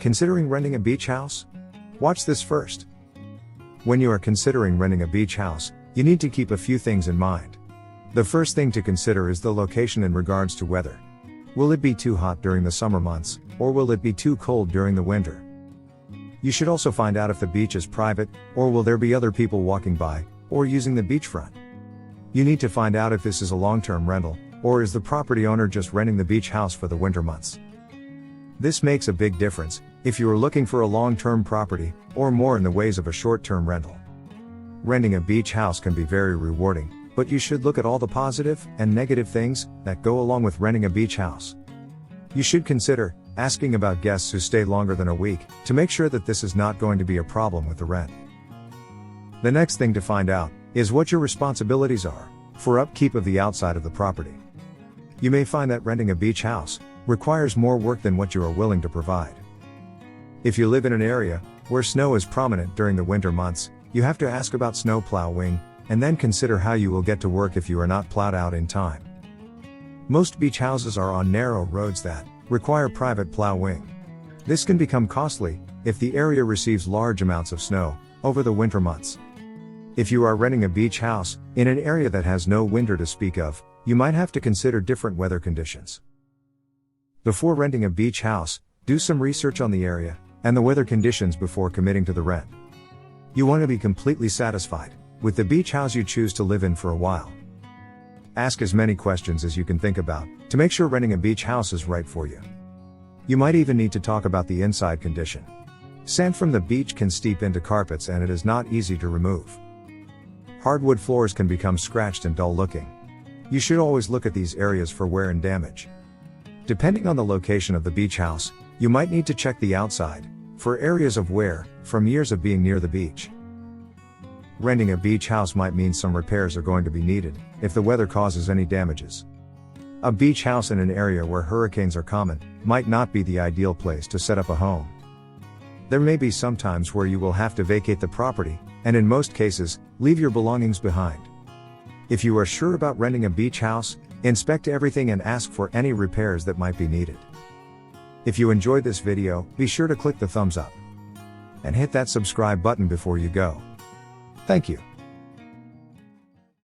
Considering renting a beach house? Watch this first. When you are considering renting a beach house, you need to keep a few things in mind. The first thing to consider is the location in regards to weather. Will it be too hot during the summer months, or will it be too cold during the winter? You should also find out if the beach is private, or will there be other people walking by, or using the beachfront. You need to find out if this is a long-term rental, or is the property owner just renting the beach house for the winter months. This makes a big difference if you are looking for a long-term property, or more in the ways of a short-term rental. Renting a beach house can be very rewarding, but you should look at all the positive and negative things that go along with renting a beach house. You should consider asking about guests who stay longer than a week to make sure that this is not going to be a problem with the rent. The next thing to find out is what your responsibilities are for upkeep of the outside of the property. You may find that renting a beach house requires more work than what you are willing to provide. If you live in an area where snow is prominent during the winter months, you have to ask about snow plowing, and then consider how you will get to work if you are not plowed out in time. Most beach houses are on narrow roads that require private plowing. This can become costly if the area receives large amounts of snow over the winter months. If you are renting a beach house in an area that has no winter to speak of, you might have to consider different weather conditions. Before renting a beach house, do some research on the area and the weather conditions before committing to the rent. You want to be completely satisfied with the beach house you choose to live in for a while. Ask as many questions as you can think about to make sure renting a beach house is right for you. You might even need to talk about the inside condition. Sand from the beach can seep into carpets and it is not easy to remove. Hardwood floors can become scratched and dull looking. You should always look at these areas for wear and damage. Depending on the location of the beach house, you might need to check the outside for areas of wear from years of being near the beach. Renting a beach house might mean some repairs are going to be needed if the weather causes any damages. A beach house in an area where hurricanes are common might not be the ideal place to set up a home. There may be some times where you will have to vacate the property, and in most cases, leave your belongings behind. If you are sure about renting a beach house, inspect everything and ask for any repairs that might be needed. If you enjoyed this video, be sure to click the thumbs up and hit that subscribe button before you go. Thank you.